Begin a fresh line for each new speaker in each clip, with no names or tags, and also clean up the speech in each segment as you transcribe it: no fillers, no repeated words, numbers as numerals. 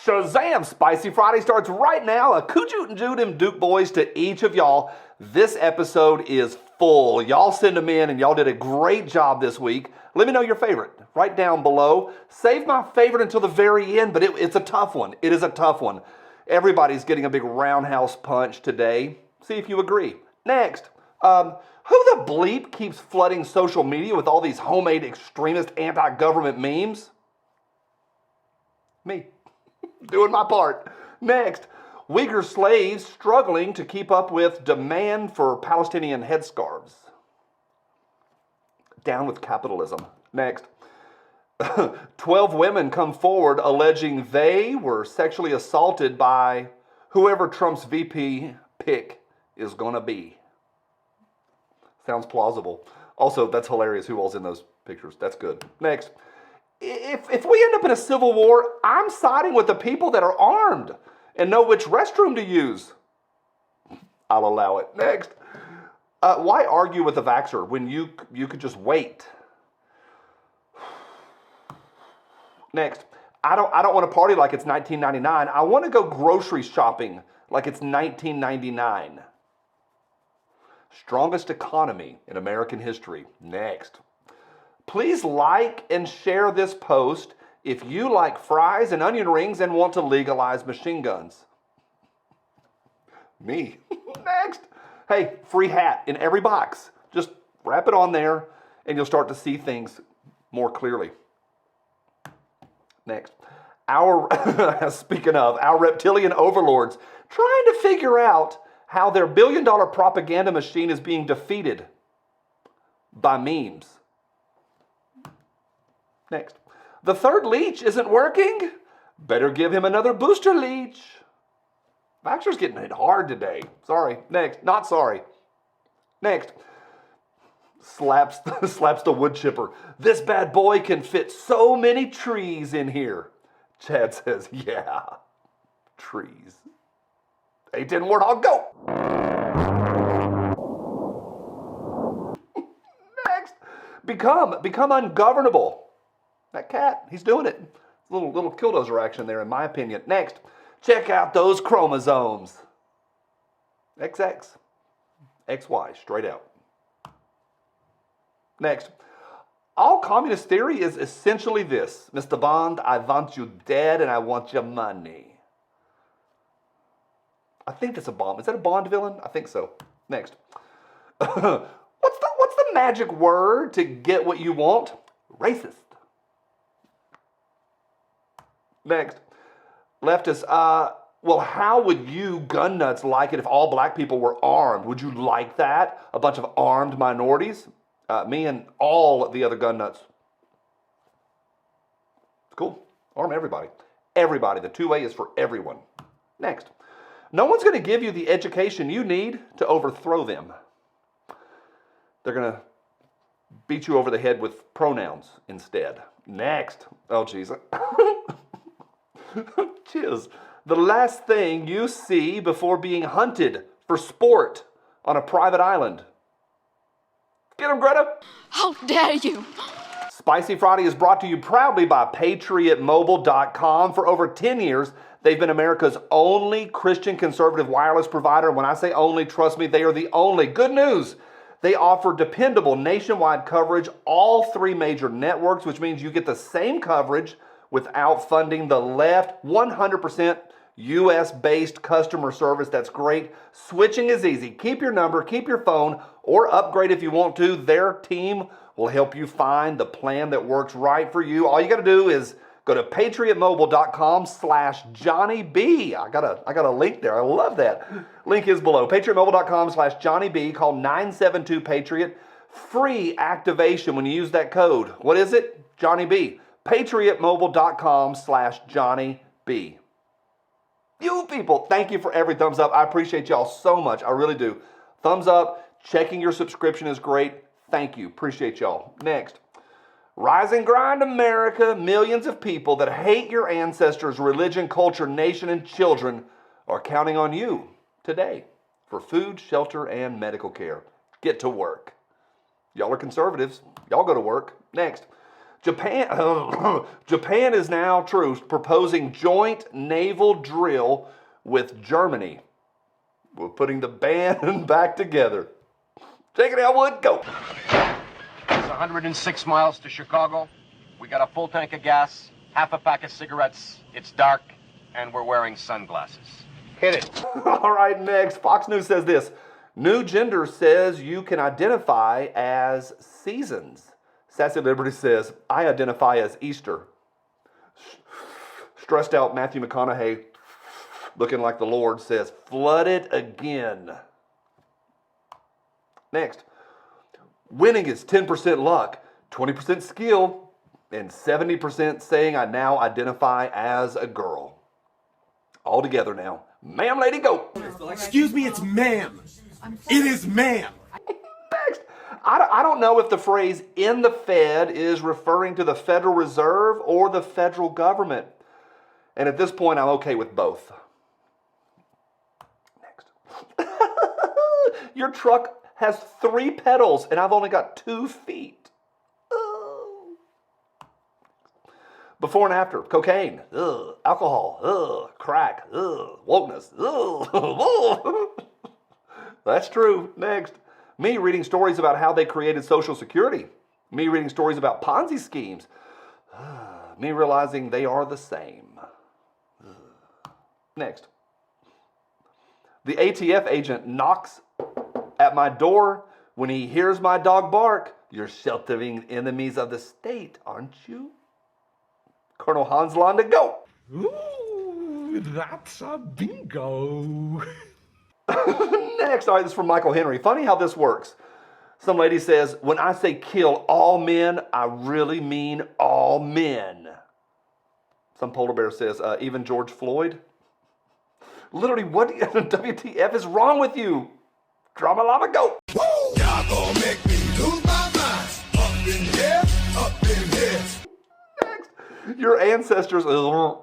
Shazam! Spicy Friday starts right now. A Kujoot and Judim Duke boys to each of y'all. This episode is full. Y'all send them in and y'all did a great job this week. Let me know your favorite right down below. Save my favorite until the very end, but it's a tough one. It is a tough one. Everybody's getting a big roundhouse punch today. See if you agree. Next, who the bleep keeps flooding social media with all these homemade extremist anti-government memes? Me. Doing my part. Next, Uyghur slaves struggling to keep up with demand for Palestinian headscarves. Down with capitalism. Next, 12 women come forward alleging they were sexually assaulted by whoever Trump's VP pick is gonna be. Sounds plausible. Also, that's hilarious who all's in those pictures. That's good. Next, if we end up in a civil war, I'm siding with the people that are armed and know which restroom to use. I'll allow it. Next, why argue with a vaxxer when you could just wait? Next, I don't want to party like it's 1999. I want to go grocery shopping like it's 1999. Strongest economy in American history. Next. Please like and share this post if you like fries and onion rings and want to legalize machine guns. Me. Next. Hey, free hat in every box. Just wrap it on there and you'll start to see things more clearly. Next. Speaking of, our reptilian overlords trying to figure out how their billion-dollar propaganda machine is being defeated by memes. Next. The third leech isn't working. Better give him another booster leech. Vaxxer's getting hit hard today. Sorry. Next. Not sorry. Next. Slaps the wood chipper. This bad boy can fit so many trees in here. Chad says, yeah, trees. A10 Warthog, go! Next. Become ungovernable. That cat, he's doing it. Little killdozer action there, in my opinion. Next, check out those chromosomes. XX, XY, straight out. Next, all communist theory is essentially this. Mr. Bond, I want you dead and I want your money. I think that's a Bond. Is that a Bond villain? I think so. Next. What's the magic word to get what you want? Racist. Next, leftists, well, how would you gun nuts like it if all black people were armed? Would you like that? A bunch of armed minorities? Me and all the other gun nuts. It's cool. Arm everybody. Everybody. The two-way is for everyone. Next, no one's going to give you the education you need to overthrow them. They're going to beat you over the head with pronouns instead. Next. Oh, jeez. Cheers. The last thing you see before being hunted for sport on a private island. Get him, Greta.
How dare you?
Spicy Friday is brought to you proudly by PatriotMobile.com. For over 10 years, they've been America's only Christian conservative wireless provider. When I say only, trust me, they are the only. Good news. They offer dependable nationwide coverage, all three major networks, which means you get the same coverage without funding the left. 100% US-based customer service. That's great. Switching is easy. Keep your number, keep your phone, or upgrade if you want to. Their team will help you find the plan that works right for you. All you got to do is go to patriotmobile.com/JohnnyB. I got a link there. I love that. Link is below. patriotmobile.com/JohnnyB. Call 972-PATRIOT. Free activation when you use that code. What is it? Johnny B. patriotmobile.com/JohnnyB. You people, thank you for every thumbs up. I appreciate y'all so much. I really do. Thumbs up. Checking your subscription is great. Thank you. Appreciate y'all. Next. Rise and grind, America. Millions of people that hate your ancestors, religion, culture, nation, and children are counting on you today for food, shelter, and medical care. Get to work. Y'all are conservatives. Y'all go to work. Next. Japan, Japan is now, proposing joint naval drill with Germany. We're putting the band back together. Take it, Elwood, go.
It's 106 miles to Chicago. We got a full tank of gas, half a pack of cigarettes. It's dark, and we're wearing sunglasses. Hit it.
All right, next. Fox News says this. New gender says you can identify as seasons. Sassy Liberty says, I identify as Easter. Stressed out Matthew McConaughey, looking like the Lord, says, flood it again. Next. Winning is 10% luck, 20% skill, and 70% saying I now identify as a girl. All together now. Ma'am, lady, go.
Excuse me, it's ma'am. It is ma'am.
Next. I don't know if the phrase in the Fed is referring to the Federal Reserve or the federal government. And at this point, I'm okay with both. Next. Your truck has 3 pedals and I've only got 2 feet. Oh. Before and after, cocaine, alcohol, crack, wokeness. That's true. Next. Me reading stories about how they created Social Security. Me reading stories about Ponzi schemes. Me realizing they are the same. Next. The ATF agent knocks at my door when he hears my dog bark. You're sheltering enemies of the state, aren't you? Colonel Hans Landa, go.
Ooh, that's a bingo.
Next, all right, this is from Michael Henry. Funny how this works. Some lady says, when I say kill all men, I really mean all men. Some polar bear says, even George Floyd. Literally, what WTF is wrong with you? Drama lava, go.
Y'all gonna make me lose my mind. Up in here, up in here.
Next. Your ancestors,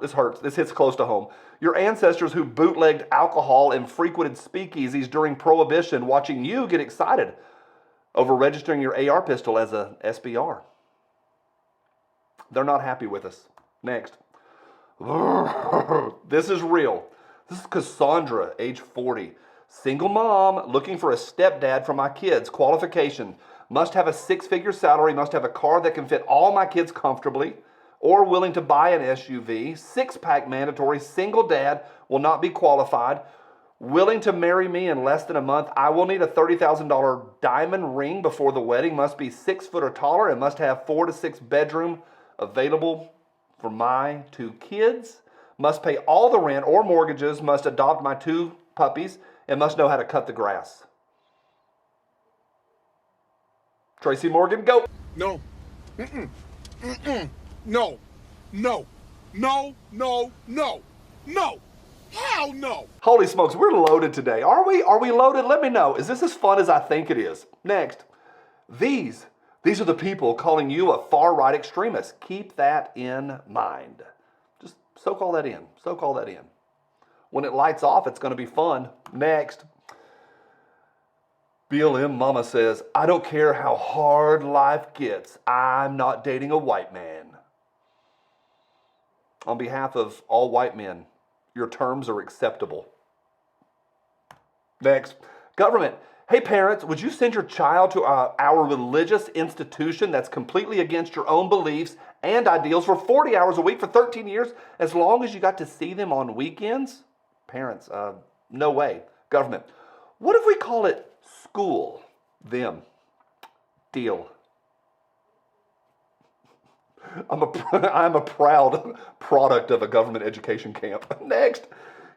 this hurts, this hits close to home. Your ancestors who bootlegged alcohol and frequented speakeasies during Prohibition, watching you get excited over registering your AR pistol as a SBR. They're not happy with us. Next. This is real. This is Cassandra, age 40. Single mom looking for a stepdad for my kids. Qualification. Must have a 6-figure salary. Must have a car that can fit all my kids comfortably. Or willing to buy an SUV. 6-pack mandatory. Single dad. Will not be qualified. Willing to marry me in less than a month. I will need a $30,000 diamond ring before the wedding. Must be 6 foot or taller. And must have 4 to 6 bedroom available for my 2 kids. Must pay all the rent or mortgages. Must adopt my 2 puppies. And must know how to cut the grass. Tracy Morgan, go.
No. No. No. No. No. No. No. Hell no.
Holy smokes, we're loaded today. Are we? Are we loaded? Let me know. Is this as fun as I think it is? Next. These are the people calling you a far-right extremist. Keep that in mind. Just soak all that in. Soak all that in. When it lights off, it's going to be fun. Next. BLM Mama says, I don't care how hard life gets. I'm not dating a white man. On behalf of all white men, your terms are acceptable. Next. Government. Hey parents, would you send your child to our religious institution that's completely against your own beliefs and ideals for 40 hours a week for 13 years as long as you got to see them on weekends? Parents, no way. Government. What if we call it school? Them. Deal. I'm a proud product of a government education camp. Next.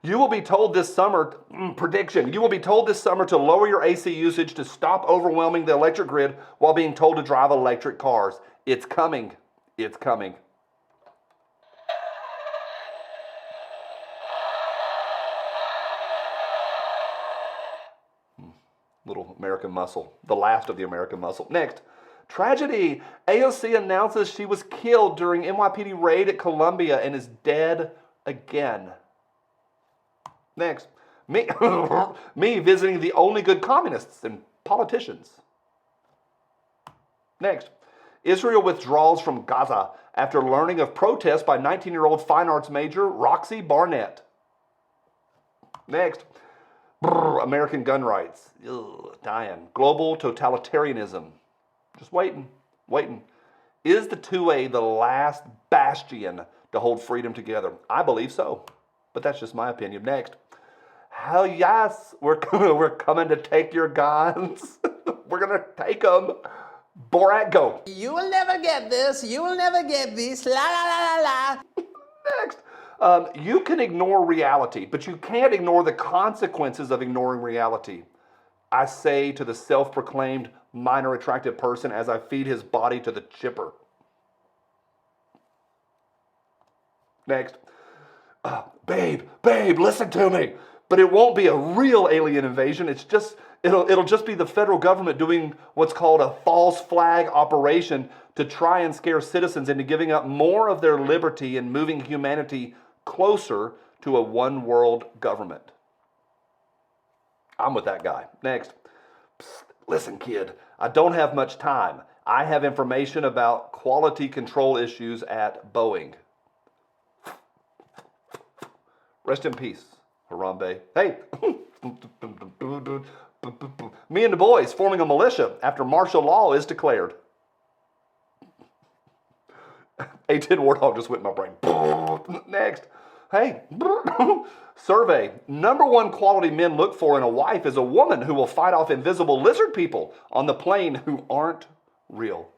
You will be told this summer, prediction, you will be told this summer to lower your AC usage to stop overwhelming the electric grid while being told to drive electric cars. It's coming. It's coming. Little American muscle. The last of the American muscle. Next. Tragedy. AOC announces she was killed during NYPD raid at Columbia and is dead again. Next. Me visiting the only good communists and politicians. Next. Israel withdraws from Gaza after learning of protests by 19-year-old fine arts major Roxy Barnett. Next, American gun rights. Ugh, dying. Global totalitarianism. Just waiting. Is the 2A the last bastion to hold freedom together? I believe so, but that's just my opinion. Next, hell yes, we're coming to take your guns. We're gonna take them. Borat, go.
You will never get this. You will never get this. La la la la la.
Next, you can ignore reality, but you can't ignore the consequences of ignoring reality. I say to the self-proclaimed minor attractive person as I feed his body to the chipper. Next, babe, listen to me. But it won't be a real alien invasion. It'll just be the federal government doing what's called a false flag operation to try and scare citizens into giving up more of their liberty and moving humanity closer to a one world government. I'm with that guy. Next. Psst, listen, kid, I don't have much time. I have information about quality control issues at Boeing. Rest in peace, Harambe. Hey, me and the boys forming a militia after martial law is declared. A10 Warthog just went in my brain. Next. Hey, survey. Number one quality men look for in a wife is a woman who will fight off invisible lizard people on the plane who aren't real.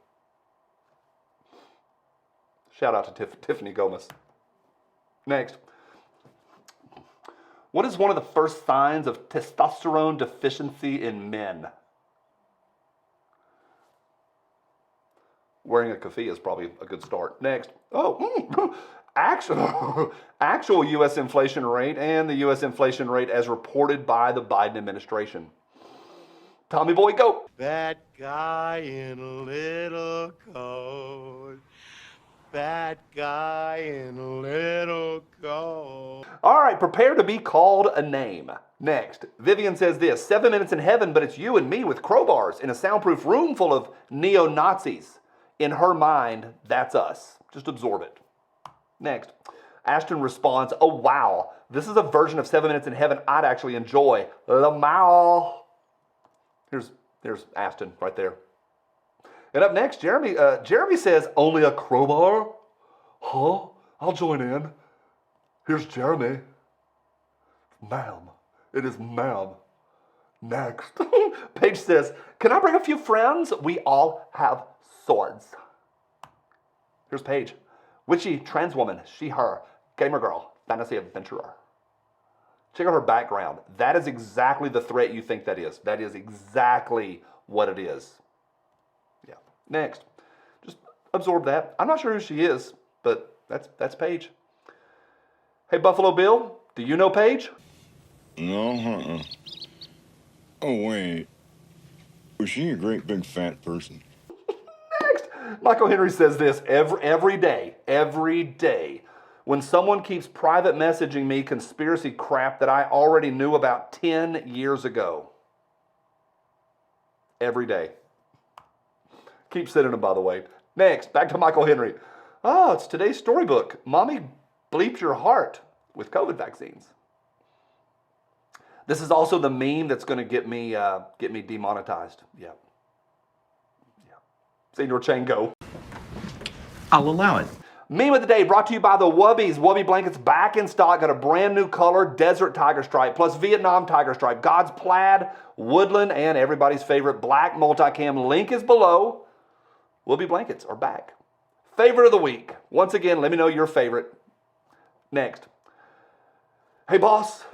Shout out to Tiffany Gomez. Next. What is one of the first signs of testosterone deficiency in men? Wearing a keffiyeh is probably a good start. Next. Actual U.S. inflation rate and the U.S. inflation rate as reported by the Biden administration. Tommy boy, go.
That guy in a little coat. That guy in a little coat.
All right, prepare to be called a name. Next, Vivian says this, 7 minutes in heaven, but it's you and me with crowbars in a soundproof room full of neo-Nazis. In her mind, that's us. Just absorb it. Next, Ashton responds, oh wow, this is a version of 7 minutes in heaven I'd actually enjoy. Lamau. There's Ashton right there. And up next, Jeremy says, only a crowbar? Huh? I'll join in. Here's Jeremy. Ma'am. It is ma'am. Next. Paige says, can I bring a few friends? We all have swords. Here's Paige. Witchy, trans woman, she, her, gamer girl, fantasy adventurer. Check out her background. That is exactly the threat you think that is. That is exactly what it is. Yeah. Next. Just absorb that. I'm not sure who she is, but that's Paige. Hey, Buffalo Bill, do you know Paige?
No, Oh, wait. Was she a great big fat person?
Next, Michael Henry says this every day, when someone keeps private messaging me conspiracy crap that I already knew about 10 years ago. Every day. Keep sending them, by the way. Next, back to Michael Henry. Oh, it's today's storybook. Mommy bleeped your heart with COVID vaccines. This is also the meme that's going to get me demonetized. Yeah. Senor Chang, go.
I'll allow it.
Meme of the day brought to you by the Wubbies. Wubby blankets back in stock. Got a brand new color, desert tiger stripe, plus Vietnam tiger stripe, God's plaid, woodland, and everybody's favorite black multicam. Link is below. Wubby blankets are back. Favorite of the week. Once again, let me know your favorite. Next. Hey, boss.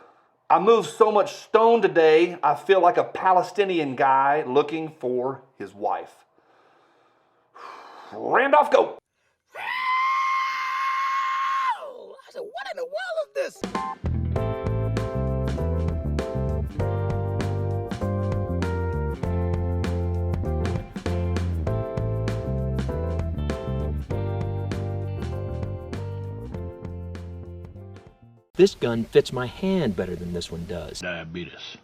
I moved so much stone today, I feel like a Palestinian guy looking for his wife. Randolph, go.
I said, what in the world is this?
This gun fits my hand better than this one does.
Diabetes.